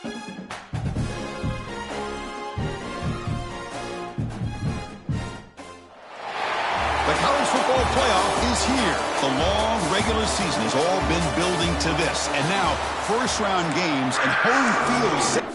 The college football playoff is here. The long regular season has all been building to this. And now, first-round games and home field set.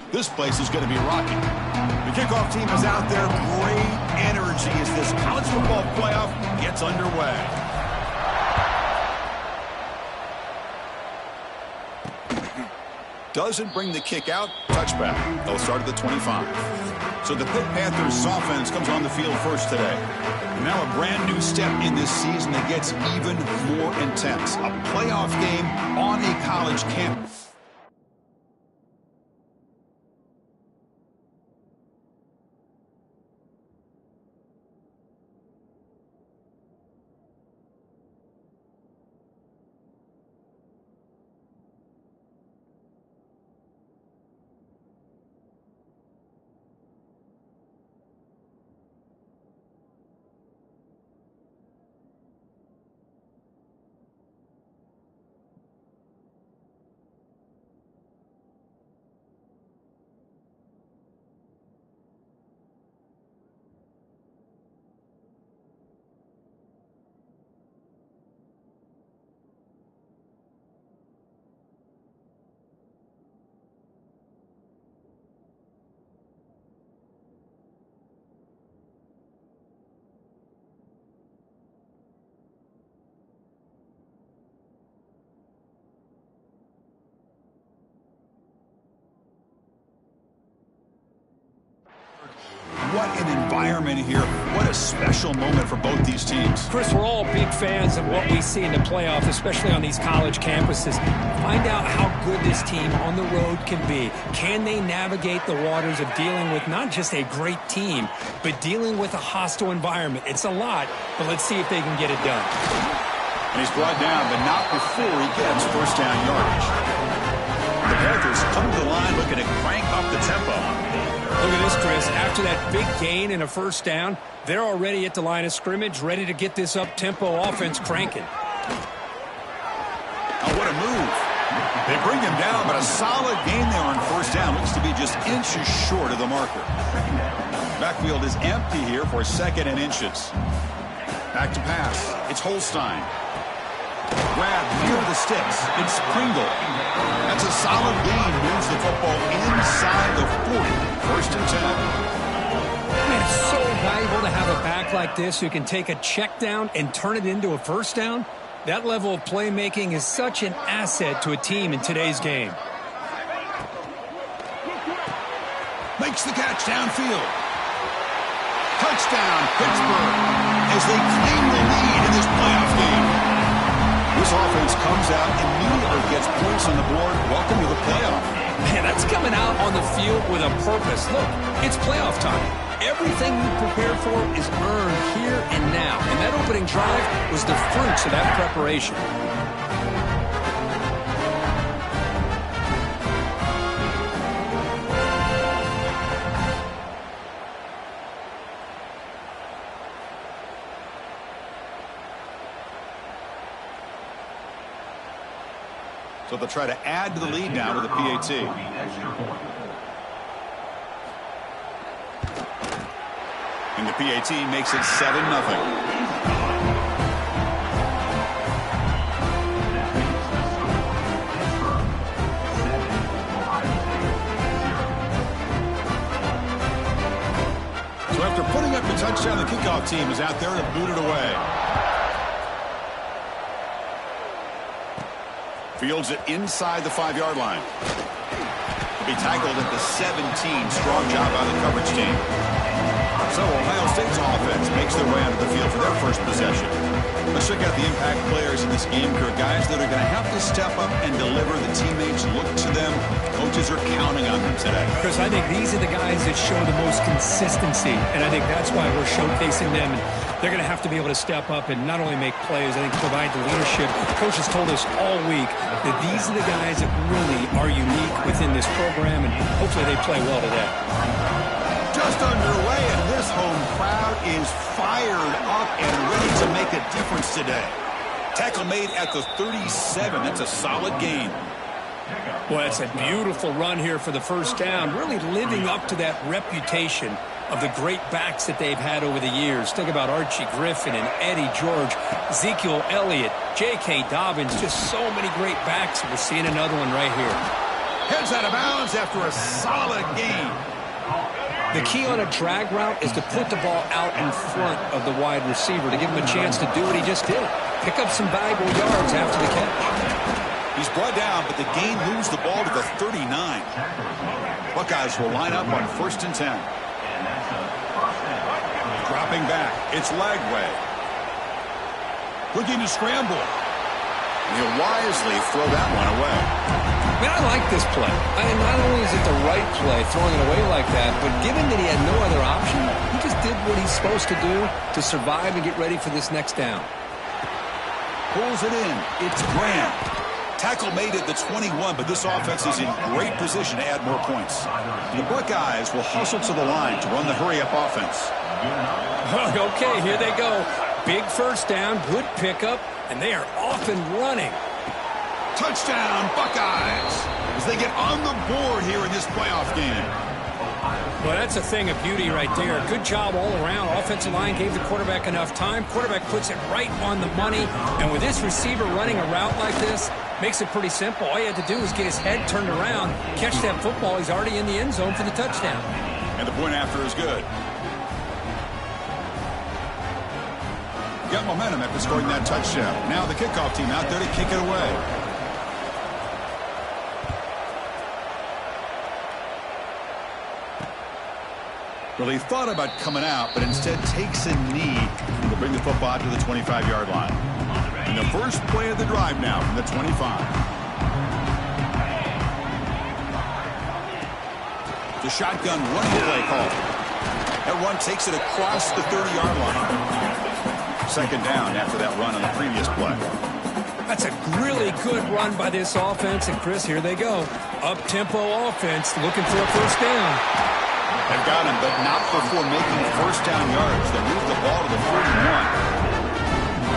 This place is going to be rocking. The kickoff team is out there. Great energy as this college football playoff gets underway. Doesn't bring the kick out. Touchback. They'll start at the 25. So the Pitt Panthers offense comes on the field first today. And now a brand new step in this season that gets even more intense. A playoff game on a college campus. What an environment here. What a special moment for both these teams. Chris, we're all big fans of what we see in the playoffs, especially on these college campuses. Find out how good this team on the road can be. Can they navigate the waters of dealing with not just a great team, but dealing with a hostile environment? It's a lot, but let's see if they can get it done. And he's brought down, but not before he gets first down yardage. The Panthers come to the line looking to crank up the tempo. Look at this, Chris. After that big gain and a first down, they're already at the line of scrimmage, ready to get this up-tempo offense cranking. Oh, what a move. They bring him down, but a solid gain there on first down. Looks to be just inches short of the marker. Backfield is empty here for second and inches. Back to pass. It's Holstein. Grab near the sticks. It's Pringle. That's a solid gain. Moves the football inside the 40. First and 10. Man, it's so valuable to have a back like this who can take a check down and turn it into a first down. That level of playmaking is such an asset to a team in today's game. Makes the catch downfield. Touchdown, Pittsburgh, as they claim the lead in this playoff game. This offense comes out immediately, gets points on the board. Welcome to the playoff. Man, that That's coming out on the field with a purpose. Look, it's playoff time. Everything you prepared for is earned here and now. And that opening drive was the fruits of that preparation. So they'll try to add to the lead now with a PAT. And the PAT makes it 7-0. So after putting up the touchdown, the kickoff team is out there to boot it away. Fields it inside the 5-yard line. To be tackled at the 17. Strong job by the coverage team. So Ohio State's offense makes their way onto the field for their first possession. Let's check out the impact players in this game. There are guys that are going to have to step up and deliver. The teammates look to them. Coaches are counting on them today. Chris, I think these are the guys that show the most consistency, and I think that's why we're showcasing them. And they're going to have to be able to step up and not only make plays, I think provide the leadership. Coach has told us all week that these are the guys that really are unique within this program, and hopefully they play well today. Just underway, and this home crowd is fired up and ready to make a difference today. Tackle made at the 37. That's a solid gain. Well, it's a beautiful run here for the first down, really living up to that reputation of the great backs that they've had over the years. Think about Archie Griffin and Eddie George, Ezekiel Elliott, J.K. Dobbins, just so many great backs. We're seeing another one right here. Heads out of bounds after a solid gain. The key on a drag route is to put the ball out in front of the wide receiver to give him a chance to do what he just did. Pick up some valuable yards after the catch. He's brought down, but the gain moves the ball to the 39. Buckeyes will line up on 1st and 10. Dropping back. It's Lagway. Looking to scramble. And he'll wisely throw that one away. I mean, I like this play. I mean, not only is it the right play, throwing it away like that, but given that he had no other option, he just did what he's supposed to do to survive and get ready for this next down. Pulls it in. It's Graham. Tackle made at the 21, but this offense is in great position to add more points. The Buckeyes will hustle to the line to run the hurry-up offense. Okay, here they go. Big first down, good pickup, and they are off and running. Touchdown, Buckeyes, as they get on the board here in this playoff game. Well, that's a thing of beauty right there. Good job all around. Offensive line gave the quarterback enough time. Quarterback puts it right on the money. And with this receiver running a route like this, makes it pretty simple. All you had to do is get his head turned around, catch that football. He's already in the end zone for the touchdown. And the point after is good. Got momentum after scoring that touchdown. Now the kickoff team out there to kick it away. Well, he thought about coming out, but instead takes a knee to bring the football to the 25-yard line. And the first play of the drive now from the 25. The shotgun running play call. That run takes it across the 30-yard line. Second down after that run on the previous play. That's a really good run by this offense. And, Chris, here they go. Up-tempo offense looking for a first down. They've got him, but not before making first down yards. They move the ball to the 41.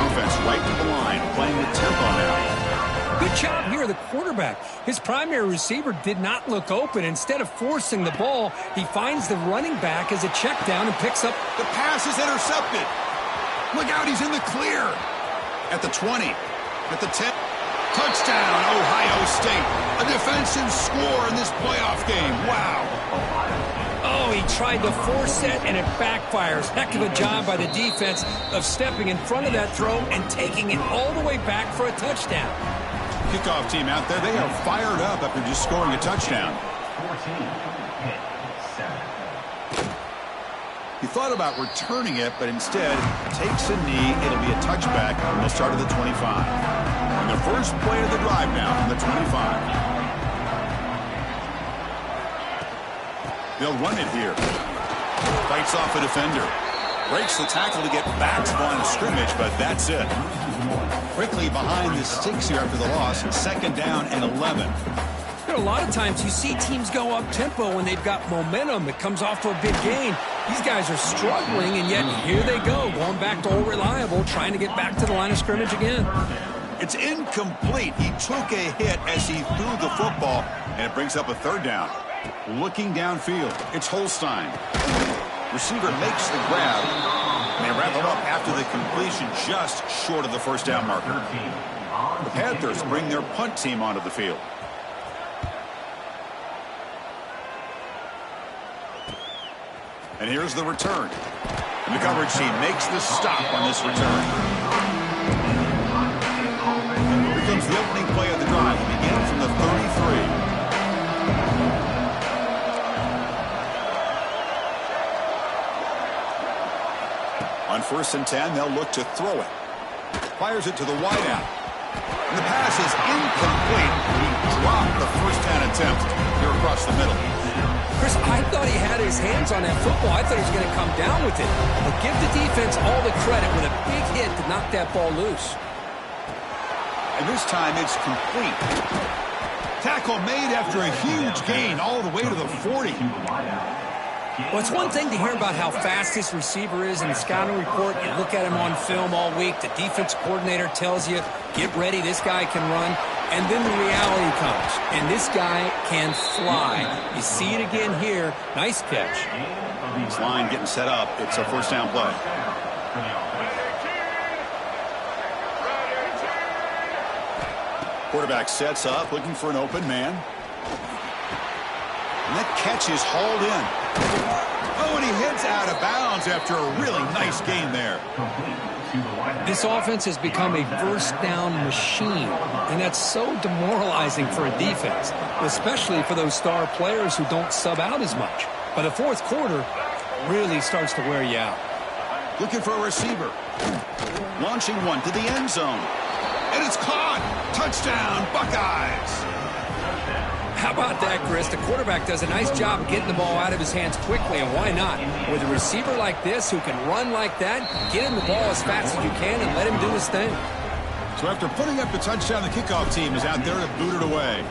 Offense right to the line, playing the tempo now. Good job here, the quarterback. His primary receiver did not look open. Instead of forcing the ball, he finds the running back as a check down and picks up. The pass is intercepted. Look out, he's in the clear. At the 20, at the 10. Touchdown, Ohio State. A defensive score in this playoff game. Wow. Oh, he tried to force it, and it backfires. Heck of a job by the defense of stepping in front of that throw and taking it all the way back for a touchdown. Kickoff team out there, they are fired up after just scoring a touchdown. He thought about returning it, but instead takes a knee. It'll be a touchback, and they'll start at the 25. And the first play of the drive now from the 25. They'll run it here. Fights off a defender. Breaks the tackle to get back to line of scrimmage, but that's it. Quickly behind the sticks here after the loss. 2nd down and 11. A lot of times you see teams go up-tempo when they've got momentum. It comes off for a big gain. These guys are struggling, and yet here they go, going back to old reliable, trying to get back to the line of scrimmage again. It's incomplete. He took a hit as he threw the football, and it brings up a 3rd down. Looking downfield, it's Holstein. Receiver makes the grab, and they wrap it up after the completion just short of the 1st down marker. The Panthers bring their punt team onto the field. And here's the return. And the coverage team makes the stop on this return. Here comes the opening play of the drive. We begin from the 33. On 1st and 10, they'll look to throw it. Fires it to the wideout. And the pass is incomplete. He dropped the 1st down attempt here across the middle. Chris, I thought he had his hands on that football. I thought he was going to come down with it. But give the defense all the credit with a big hit to knock that ball loose. And this time it's complete. Tackle made after a huge gain all the way to the 40. Well, it's one thing to hear about how fast this receiver is in the scouting report. You look at him on film all week. The defense coordinator tells you, get ready, this guy can run. And then the reality comes, and this guy can fly. You see it again here. Nice catch. This line getting set up. It's a 1st down play. Quarterback sets up, looking for an open man. And that catch is hauled in. Oh, and he heads out of bounds after a really nice gain there. This offense has become a 1st down machine, and that's so demoralizing for a defense, especially for those star players who don't sub out as much. By the 4th quarter, really starts to wear you out. Looking for a receiver. Launching one to the end zone. And it's caught. Touchdown, Buckeyes. How about that, Chris? The quarterback does a nice job of getting the ball out of his hands quickly, and why not? With a receiver like this who can run like that, get him the ball as fast as you can and let him do his thing. So after putting up the touchdown, the kickoff team is out there to boot it away.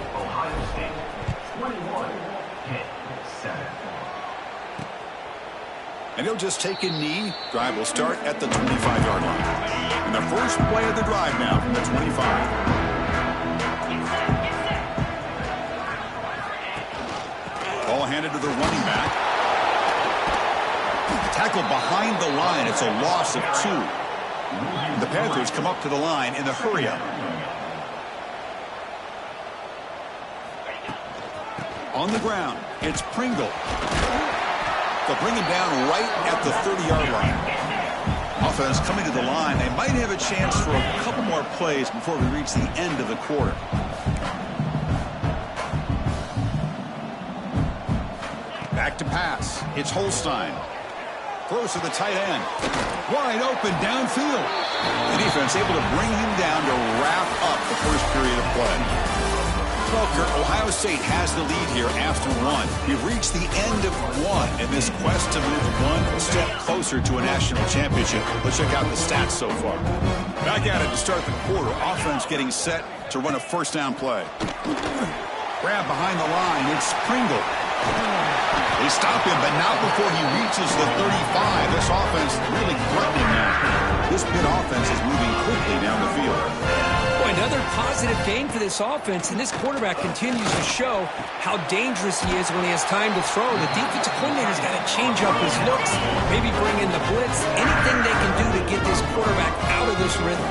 And he'll just take a knee. Drive will start at the 25-yard line. And the first play of the drive now from the 25. Ball handed to the running back. Tackle behind the line. It's a loss of 2. The Panthers come up to the line in the hurry-up. On the ground, it's Pringle. They'll bring him down right at the 30-yard line. Offense coming to the line. They might have a chance for a couple more plays before we reach the end of the quarter. Back to pass. It's Holstein. Throws to the tight end. Wide open downfield. The defense able to bring him down to wrap up the first period of play. Well, Kurt, Ohio State has the lead here after 1. We've reached the end of 1 in this quest to move one step closer to a national championship. Let's check out the stats so far. Back at it to start the quarter. Offense getting set to run a 1st down play. Grab behind the line. It's Pringle. They stop him, but not before he reaches the 35. This offense really threatening now. This Pitt offense is moving quickly down the field. Boy, another positive gain for this offense, and this quarterback continues to show how dangerous he is when he has time to throw. The defensive coordinator's got to change up his looks, maybe bring in the blitz, anything they can do to get this quarterback out of this rhythm.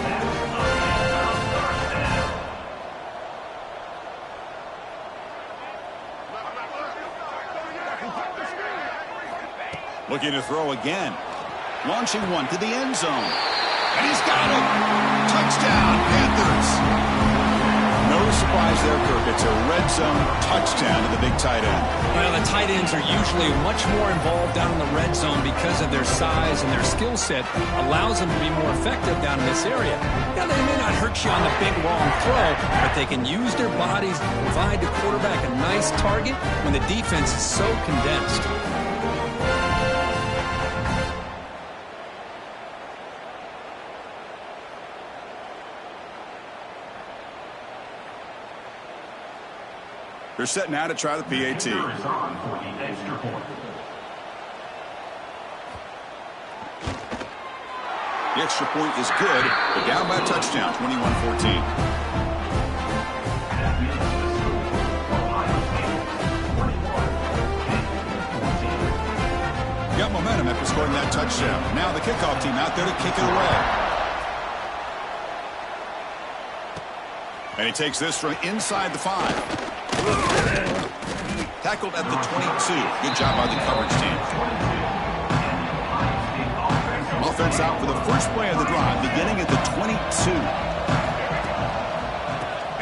Looking to throw again. Launching one to the end zone. And he's got him. Touchdown, Panthers. No surprise there, Kirk. It's a red zone touchdown to the big tight end. Well, the tight ends are usually much more involved down in the red zone because of their size and their skill set allows them to be more effective down in this area. Now, they may not hurt you on the big, long throw, but they can use their bodies to provide the quarterback a nice target when the defense is so condensed. They're set now to try the PAT. The extra point is good, but down by a touchdown, 21-14. Got momentum after scoring that touchdown. Now the kickoff team out there to kick it away. And he takes this from inside the 5. Tackled at the 22. Good job by the coverage team. Offense out for the first play of the drive, beginning at the 22.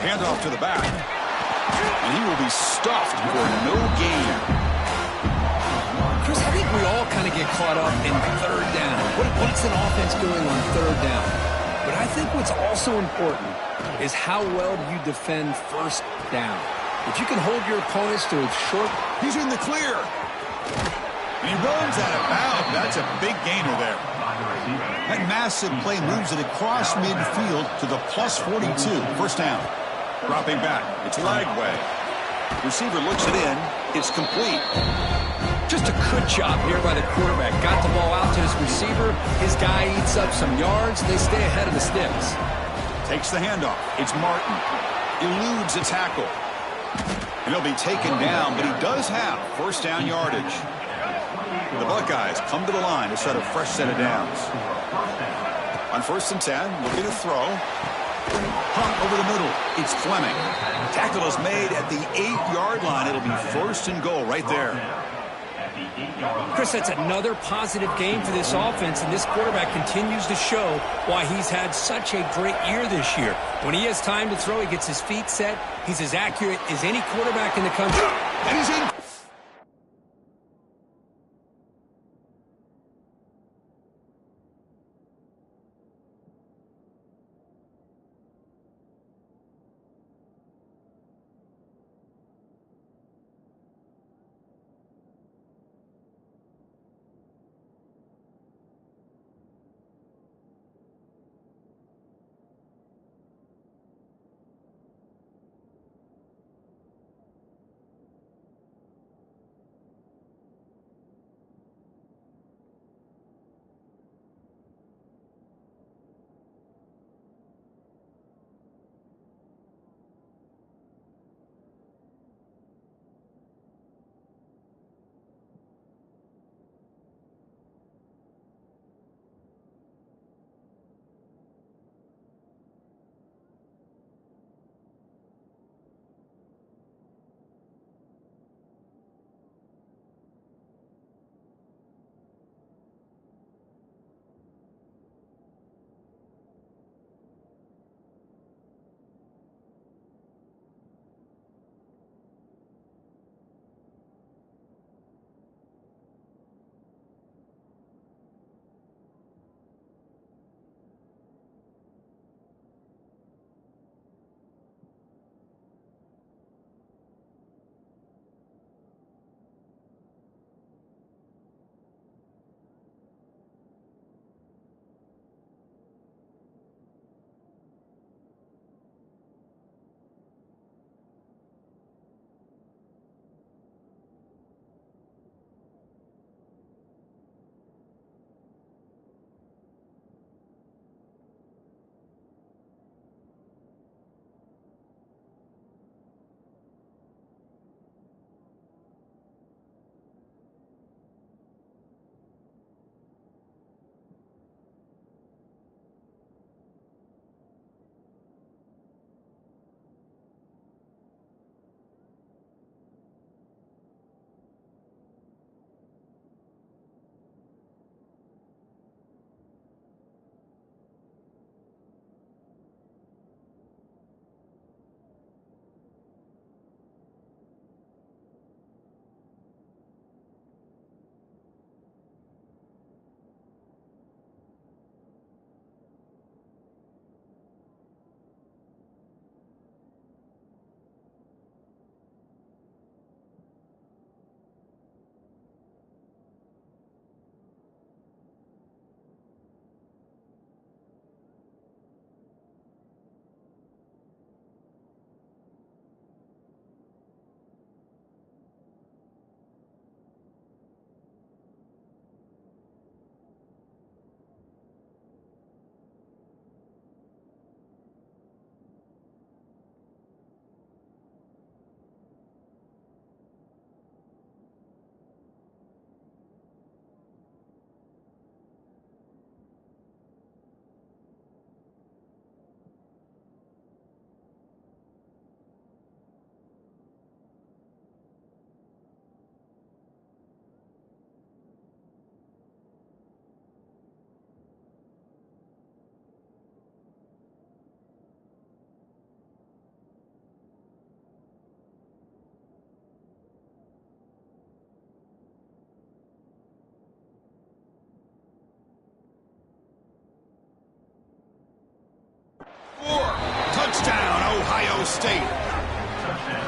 Handoff to the back. And he will be stuffed for no gain. Chris, I think we all kind of get caught up in third down. What's an offense doing on third down? But I think what's also important is how well do you defend first down. If you can hold your opponents to a short... He's in the clear. And he runs out of bounds. That's a big gainer there. That massive play moves it across midfield to the plus 42. First down. Dropping back. It's leg way. Receiver looks it in. It's complete. Just a good job here by the quarterback. Got the ball out to his receiver. His guy eats up some yards. They stay ahead of the sticks. Takes the handoff. It's Martin. Eludes a tackle. And he'll be taken down, but he does have first down yardage. The Buckeyes come to the line to set a fresh set of downs. On 1st and 10, looking to throw. Pump over the middle. It's Fleming. Tackle is made at the 8-yard line. It'll be 1st and goal right there. Chris, that's another positive game for this offense, and this quarterback continues to show why he's had such a great year this year. When he has time to throw, he gets his feet set. He's as accurate as any quarterback in the country. And he's in.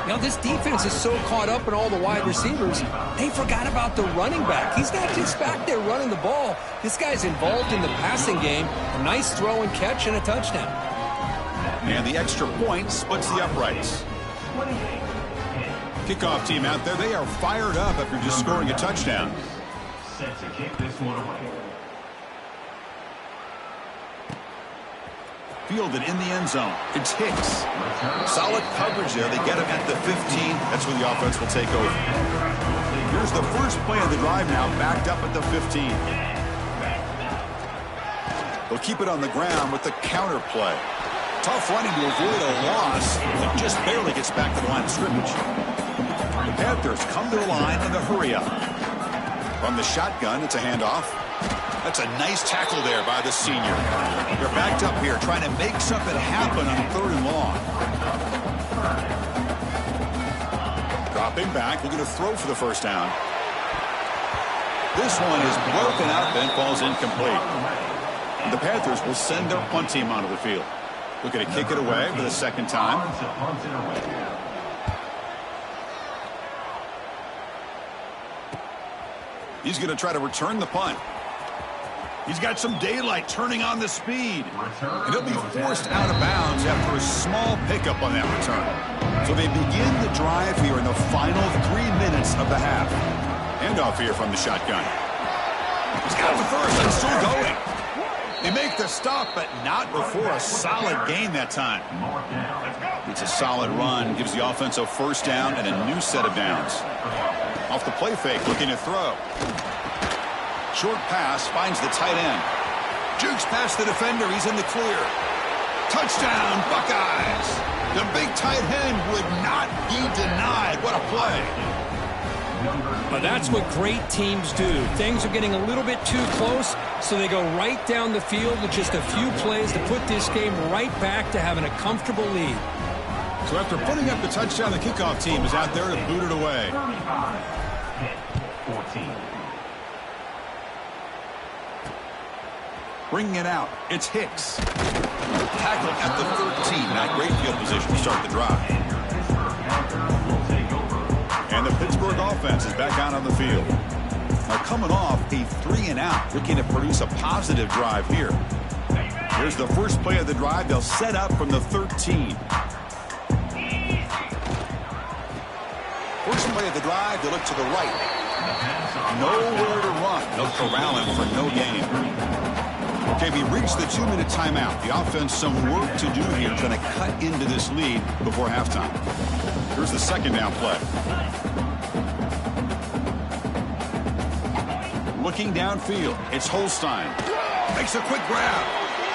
You know, this defense is so caught up in all the wide receivers, they forgot about the running back. He's not just back there running the ball. This guy's involved in the passing game. A nice throw and catch and a touchdown. And the extra point splits the uprights. Kickoff team out there, they are fired up after just scoring a touchdown. Set to kick this one away. Fielded in the end zone. It's Hicks. Solid coverage there. They get him at the 15. That's where the offense will take over. Here's the first play of the drive now, backed up at the 15. They'll keep it on the ground with the counter play. Tough running to avoid a loss. It just barely gets back to the line of scrimmage. The Panthers come to the line in the hurry up. From the shotgun, it's a handoff. That's a nice tackle there by the senior. They're backed up here trying to make something happen on 3rd and long. Dropping back, looking to throw for the first down. This one is broken up and falls incomplete. And the Panthers will send their punt team onto the field. Looking to kick it away for the second time. He's going to try to return the punt. He's got some daylight turning on the speed. And he'll be forced out of bounds after a small pickup on that return. So they begin the drive here in the final 3 minutes of the half. Handoff here from the shotgun. He's got the first and still going. They make the stop, but not before a solid gain that time. It's a solid run. Gives the offense a first down and a new set of downs. Off the play fake, looking to throw. Short pass finds the tight end. Jukes past the defender. He's in the clear. Touchdown, Buckeyes. The big tight end would not be denied. What a play. But that's what great teams do. Things are getting a little bit too close, so they go right down the field with just a few plays to put this game right back to having a comfortable lead. So after putting up the touchdown, the kickoff team is out there to boot it away. 14. Bringing it out, it's Hicks. Tackled at the 13. Not great field position to start the drive. And the Pittsburgh offense is back out on the field. Now coming off a 3-and-out, looking to produce a positive drive here. Here's the first play of the drive. They'll set up from the 13. First play of the drive, they look to the right. Nowhere to run. They'll corral him for no gain. Okay, we reached the 2-minute timeout. The offense some work to do here, trying to cut into this lead before halftime. Here's the second down play. Looking downfield, it's Holstein. Makes a quick grab.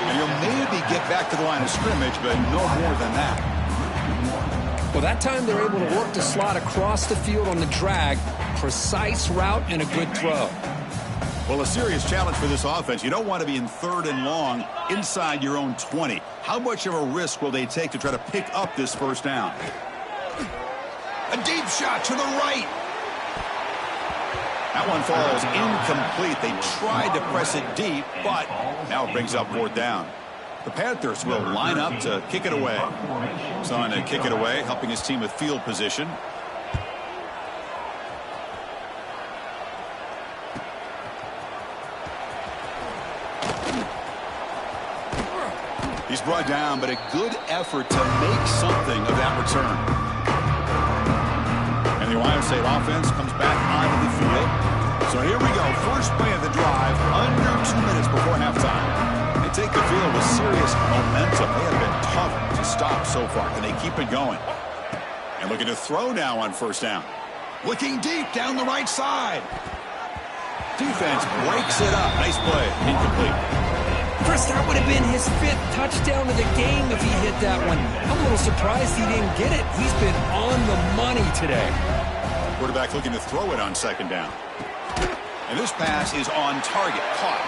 And he'll maybe get back to the line of scrimmage, but no more than that. Well, that time they're able to work the slot across the field on the drag. Precise route and a good throw. Well, a serious challenge for this offense. You don't want to be in 3rd and long inside your own 20. How much of a risk will they take to try to pick up this first down? A deep shot to the right. That one falls incomplete. They tried to press it deep, but now it brings up 4th down. The Panthers will line up to kick it away. So on to kick it away, helping his team with field position. He's brought down, but a good effort to make something of that return. And the Ohio State offense comes back onto the field. So here we go. First play of the drive, under 2 minutes before halftime. They take the field with serious momentum. They have been tough to stop so far. Can they keep it going? And looking to throw now on first down. Looking deep down the right side. Defense breaks it up. Nice play. Incomplete. Chris, that would have been his 5th touchdown of the game if he hit that one. I'm a little surprised he didn't get it. He's been on the money today. Quarterback looking to throw it on second down. And this pass is on target. Caught.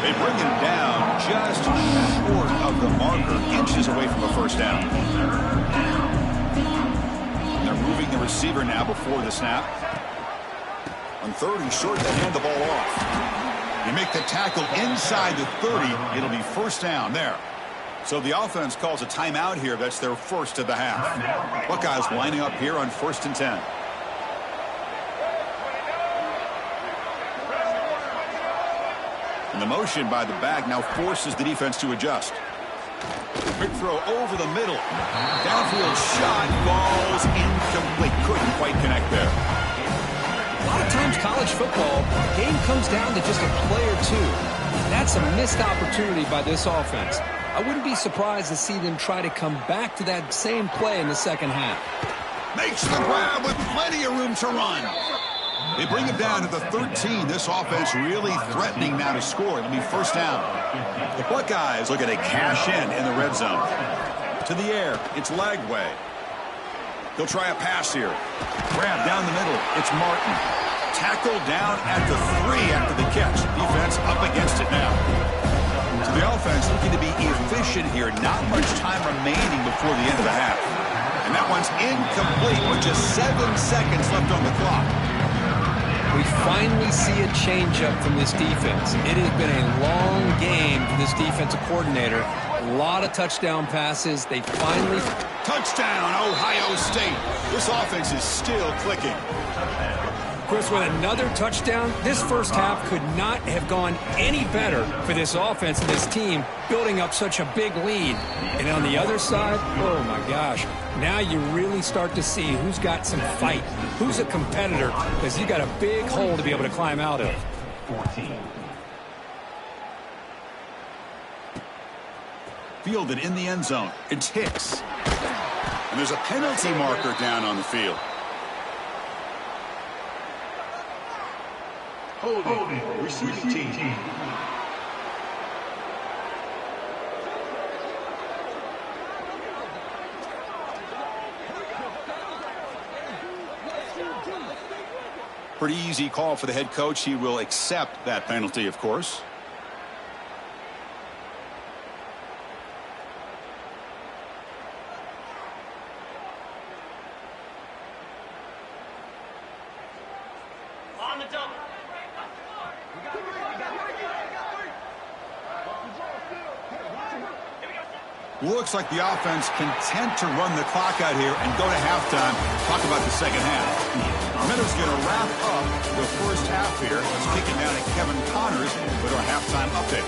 They bring him down just short of the marker, inches away from a first down. They're moving the receiver now before the snap. On 3rd and short, they hand the ball off. They make the tackle inside the 30. It'll be first down there. So the offense calls a timeout here. That's their first of the half. Buckeyes lining up here on 1st and 10. And the motion by the back now forces the defense to adjust. Quick throw over the middle. Downfield shot falls incomplete. Couldn't quite connect there. A lot of times college football, the game comes down to just a play or two. That's a missed opportunity by this offense. I wouldn't be surprised to see them try to come back to that same play in the second half. Makes the grab with plenty of room to run. They bring it down to the 13. This offense really threatening now to score. It'll be first down. The Buckeyes looking to cash in the red zone. To the air. It's Lagway. He'll try a pass here. Grab down the middle. It's Martin. Tackled down at the 3 after the catch. Defense up against it now. So the offense looking to be efficient here. Not much time remaining before the end of the half. And that one's incomplete with just 7 seconds left on the clock. We finally see a change-up from this defense. It has been a long game for this defensive coordinator. A lot of touchdown passes. They finally... Touchdown, Ohio State. This offense is still clicking. Chris, with another touchdown, this first half could not have gone any better for this offense and this team, building up such a big lead. And on the other side, oh my gosh, now you really start to see who's got some fight, who's a competitor, because you got a big hole to be able to climb out of. 14. Fielded in the end zone. It's Hicks. And there's a penalty marker down on the field. Holding. Receiving team. Pretty easy call for the head coach. He will accept that penalty, of course. On the double. Looks like the offense content to run the clock out here and go to halftime. Talk about the second half. Meadows going to wrap up the first half here. Let's kick it down to Kevin Connors with our halftime update.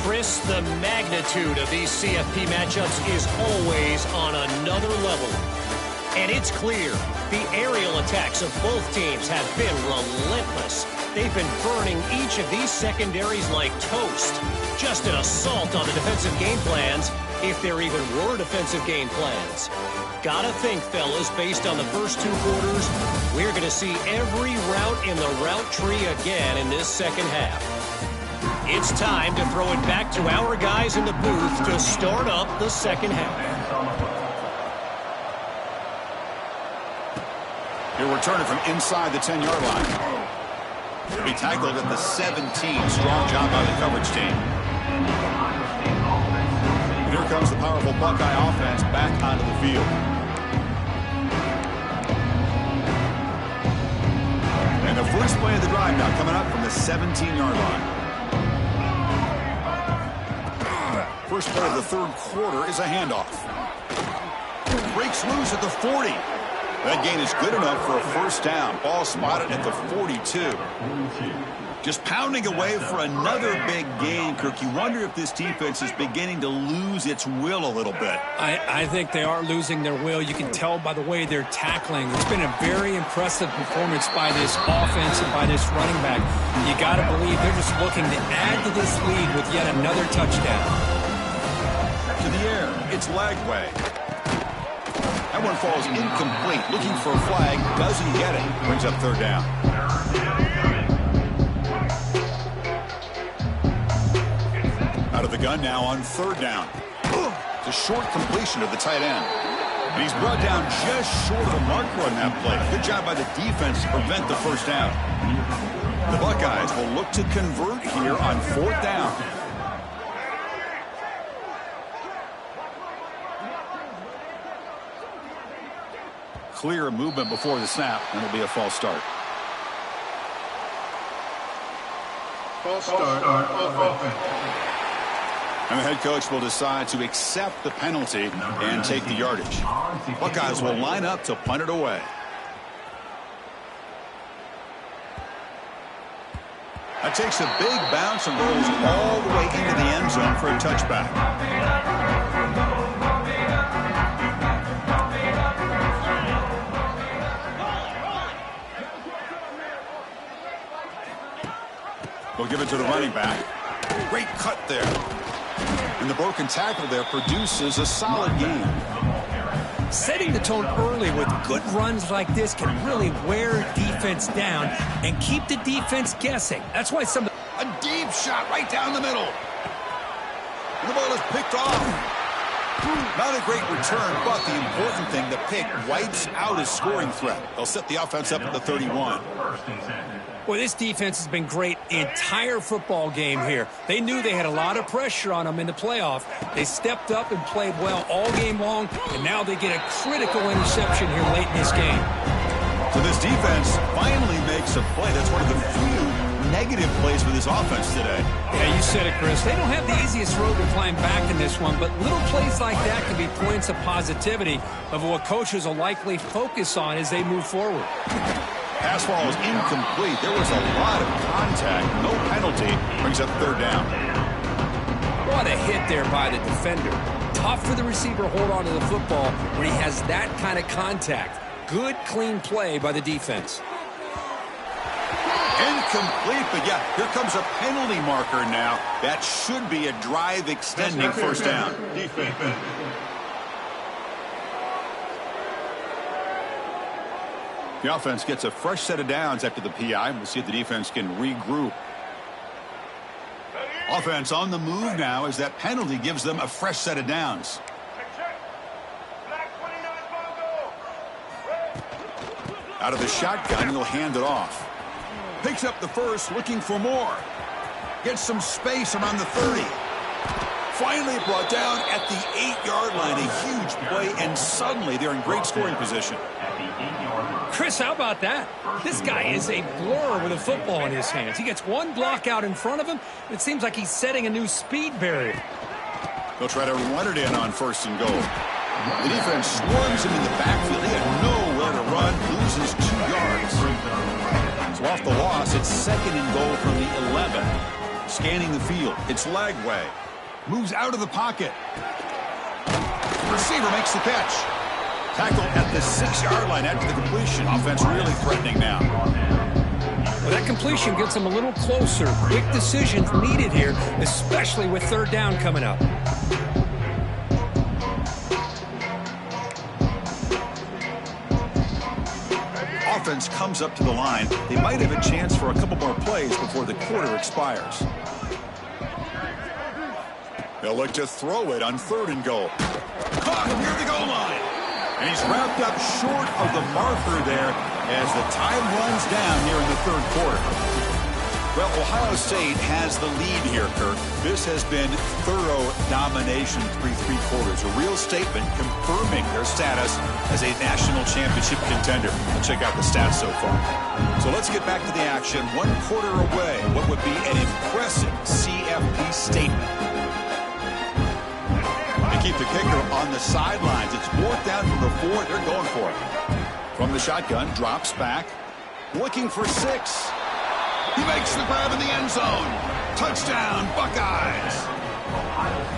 Chris, the magnitude of these CFP matchups is always on another level. And it's clear the aerial attacks of both teams have been relentless. They've been burning each of these secondaries like toast. Just an assault on the defensive game plans, if there even were defensive game plans. Gotta think, fellas, based on the first 2 quarters, we're going to see every route in the route tree again in this second half. It's time to throw it back to our guys in the booth to start up the second half. He'll return it from inside the 10-yard line. He'll be tackled at the 17. Strong job by the coverage team. And here comes the powerful Buckeye offense back onto the field. And the first play of the drive now coming up from the 17-yard line. First play of the third quarter is a handoff. Breaks loose at the 40. That gain is good enough for a first down. Ball spotted at the 42. Just pounding away for another big gain, Kirk. You wonder if this defense is beginning to lose its will a little bit. I think they are losing their will. You can tell by the way they're tackling. It's been a very impressive performance by this offense and by this running back. You got to believe they're just looking to add to this lead with yet another touchdown. To the air, it's Lagway. That one falls incomplete. Looking for a flag, doesn't get it. Brings up third down. Out of the gun now on third down. It's a short completion of the tight end. And he's brought down just short of the marker on that play. Good job by the defense to prevent the first down. The Buckeyes will look to convert here on fourth down. Clear movement before the snap, and it'll be a false start. False start. And the head coach will decide to accept the penalty and take the yardage. Buckeyes will line up to punt it away. That takes a big bounce and rolls all the way into the end zone for a touchback. We'll give it to the running back. Great cut there. And the broken tackle there produces a solid gain. Setting the tone early with good runs like this can really wear defense down and keep the defense guessing. That's why some... A deep shot right down the middle. And the ball is picked off. Not a great return, but the important thing, the pick wipes out his scoring threat. They'll set the offense up at the 31. Boy, this defense has been great the entire football game here. They knew they had a lot of pressure on them in the playoff. They stepped up and played well all game long, and now they get a critical interception here late in this game. So this defense finally makes a play. That's one of the few negative plays for this offense today. Yeah, you said it, Chris. They don't have the easiest road to climb back in this one, but little plays like that can be points of positivity of what coaches will likely focus on as they move forward. Pass ball is incomplete. There was a lot of contact. No penalty. Brings up third down. What a hit there by the defender. Tough for the receiver to hold on to the football when he has that kind of contact. Good, clean play by the defense. Incomplete, but yeah, here comes a penalty marker now. That should be a drive-extending first down. Defense. The offense gets a fresh set of downs after the PI. We'll see if the defense can regroup. Offense on the move now as that penalty gives them a fresh set of downs. Out of the shotgun, he'll hand it off. Picks up the first, looking for more. Gets some space around the 30. Finally brought down at the 8-yard line. A huge play, and suddenly they're in great scoring position. Chris, how about that? This guy is a blur with a football in his hands. He gets one block out in front of him. It seems like he's setting a new speed barrier. They'll try to run it in on first and goal. The defense swarms him in the backfield. He had nowhere to run, loses 2 yards. So off the loss, it's second and goal from the 11. Scanning the field, it's Lagway. Moves out of the pocket. Receiver makes the catch. Tackled at the 6-yard line after the completion. Offense really threatening now. Well, that completion gets them a little closer. Quick decisions needed here, especially with third down coming up. Offense comes up to the line. They might have a chance for a couple more plays before the quarter expires. They'll look to throw it on third and goal. Caught near the goal line. And he's wrapped up short of the marker there as the time runs down here in the third quarter. Well, Ohio State has the lead here, Kirk. This has been thorough domination through 3 quarters. A real statement confirming their status as a national championship contender. Let's check out the stats so far. So let's get back to the action. 1 quarter away. What would be an impressive CFP statement? Keep the kicker on the sidelines. It's 4th down from the 4. They're going for it. From the shotgun, drops back. Looking for 6. He makes the grab in the end zone. Touchdown, Buckeyes.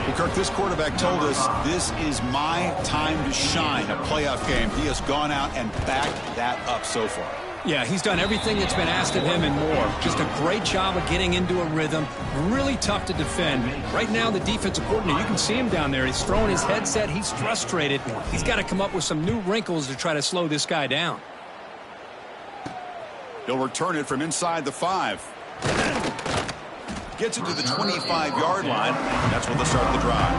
Well, Kirk, this quarterback told us this is my time to shine, a playoff game. He has gone out and backed that up so far. Yeah, he's done everything that's been asked of him and more. Just a great job of getting into a rhythm. Really tough to defend. Right now, the defensive coordinator, you can see him down there. He's throwing his headset. He's frustrated. He's got to come up with some new wrinkles to try to slow this guy down. He'll return it from inside the 5. Gets it to the 25-yard line. That's where they'll start the drive.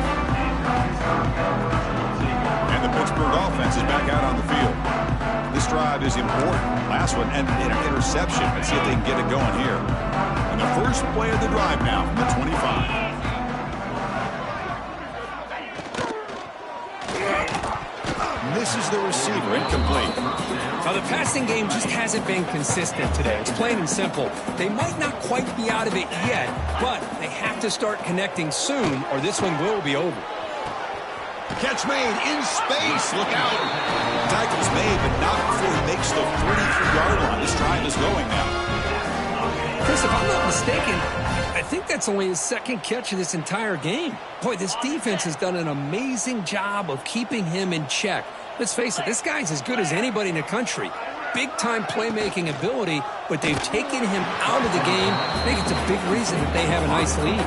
And the Pittsburgh offense is back out on the field. This drive is important. Last one, and an interception. Let's see if they can get it going here. And the first play of the drive now from the 25. misses the receiver, incomplete. Now, the passing game just hasn't been consistent today. It's plain and simple. They might not quite be out of it yet, but they have to start connecting soon, or this one will be over. Catch made in space. Look out. Tackle's made, but not before he makes the 43-yard line. This drive is going now. Chris, if I'm not mistaken, I think that's only his second catch of this entire game. Boy, this defense has done an amazing job of keeping him in check. Let's face it, this guy's as good as anybody in the country. Big-time playmaking ability, but they've taken him out of the game. I think it's a big reason that they have a nice lead.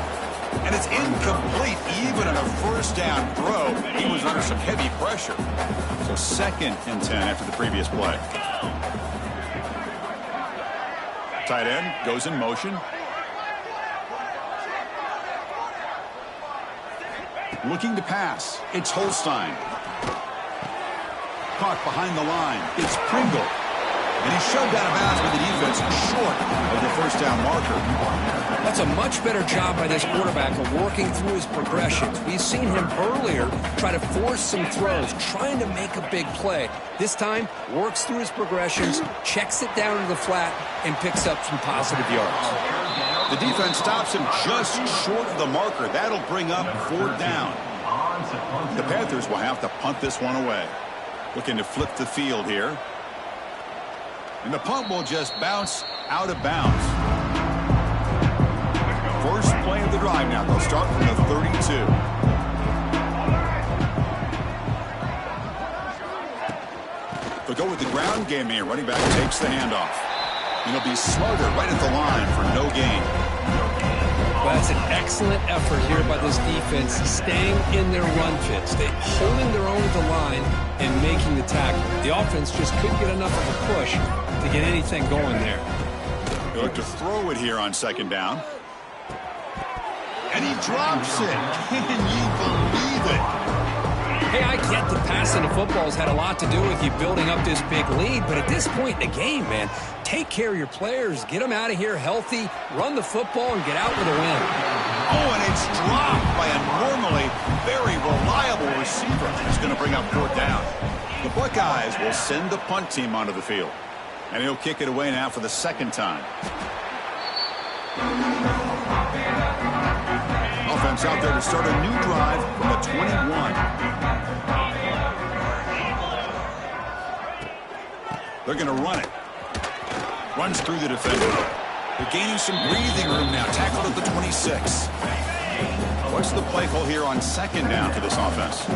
And it's incomplete even on a first down throw. He was under some heavy pressure. So 2nd and 10 after the previous play. Tight end goes in motion. Looking to pass. It's Holstein. Caught behind the line. It's Pringle. And he's shoved out of bounds by the defense short of the first down marker. That's a much better job by this quarterback of working through his progressions. We've seen him earlier try to force some throws, trying to make a big play. This time, works through his progressions, checks it down to the flat, and picks up some positive yards. The defense stops him just short of the marker. That'll bring up 4th down. The Panthers will have to punt this one away. Looking to flip the field here. And the punt will just bounce out of bounds. First play of the drive now. They'll start from the 32. They'll go with the ground game here. Running back takes the handoff. And he'll be smarter right at the line for no gain. Well, that's an excellent effort here by this defense, staying in their run fits. They're holding their own at the line and making the tackle. The offense just couldn't get enough of a push to get anything going there. They look to throw it here on 2nd down. And he drops it. Can you believe it? Hey, I get that passing the football has had a lot to do with you building up this big lead, but at this point in the game, man, take care of your players, get them out of here healthy, run the football, and get out with a win. Oh, and it's dropped by a normally very reliable receiver. It's going to bring up 4th down. The Buckeyes will send the punt team onto the field. And he'll kick it away now for the 2nd time. Offense out there to start a new drive from the 21. They're going to run it. Runs through the defender. They're gaining some breathing room now. Tackled at the 26. What's the play call here on 2nd down for this offense?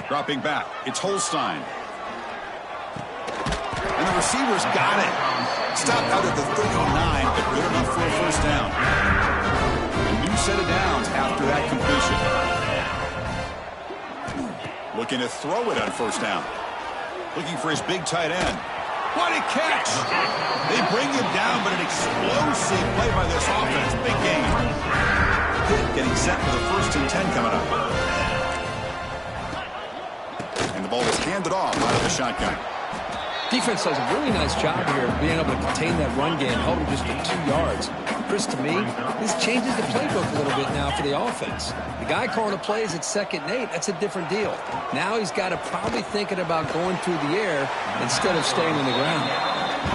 Dropping back. It's Holstein. And the receiver's got it. Stopped out at the 39, but good enough for a first down. A new set of downs after that completion. Looking to throw it on 1st down. Looking for his big tight end. What a catch! They bring him down, but an explosive play by this offense. Big game. Getting set for the 1st and 10 coming up. And the ball is handed off out of the shotgun. Defense does a really nice job here of being able to contain that run game, held him just for 2 yards. Chris, to me, this changes the playbook a little bit now for the offense. The guy calling the plays at 2nd and 8, that's a different deal. Now he's got to probably thinking about going through the air instead of staying on the ground.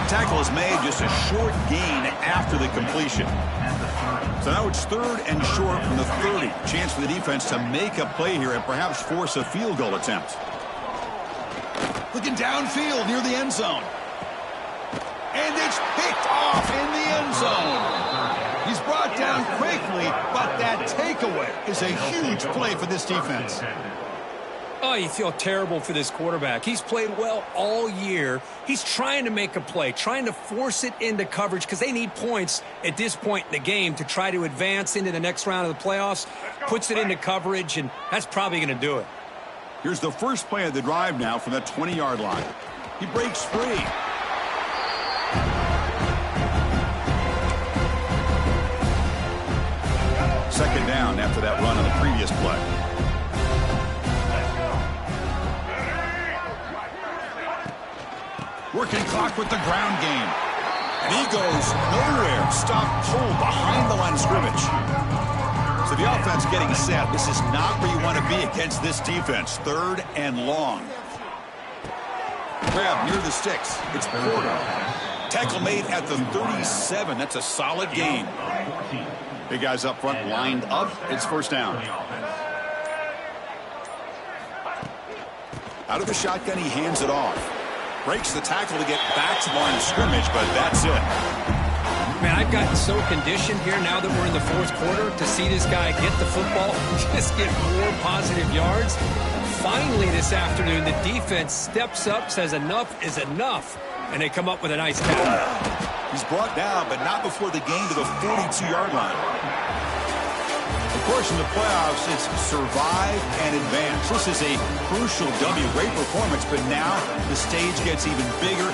Tackle is made, just a short gain after the completion. So now it's 3rd and short from the 30. Chance for the defense to make a play here and perhaps force a field goal attempt. Looking downfield near the end zone. And it's picked off in the end zone. He's brought down quickly, but that takeaway is a huge play for this defense. Oh, you feel terrible for this quarterback. He's played well all year. He's trying to make a play, trying to force it into coverage because they need points at this point in the game to try to advance into the next round of the playoffs. Puts it into coverage, and that's probably going to do it. Here's the first play of the drive now from the 20-yard line. He breaks free. Second down after that run on the previous play. Working clock with the ground game. And he goes nowhere. Stop pulled behind the line of scrimmage. So the offense getting set. This is not where you want to be against this defense. 3rd and long. Grab near the sticks. It's Porter. Tackle made at the 37. That's a solid gain. Big guys up front lined up. It's 1st down. Out of the shotgun, he hands it off. Breaks the tackle to get back to the line of scrimmage, but that's it. Man, I've gotten so conditioned here now that we're in the 4th quarter to see this guy get the football and just get more positive yards. Finally this afternoon, the defense steps up, says enough is enough, and they come up with a nice tackle. He's brought down, but not before the gain to the 42-yard line. Of course, in the playoffs, it's survive and advance. This is a crucial W. Great performance, but now the stage gets even bigger.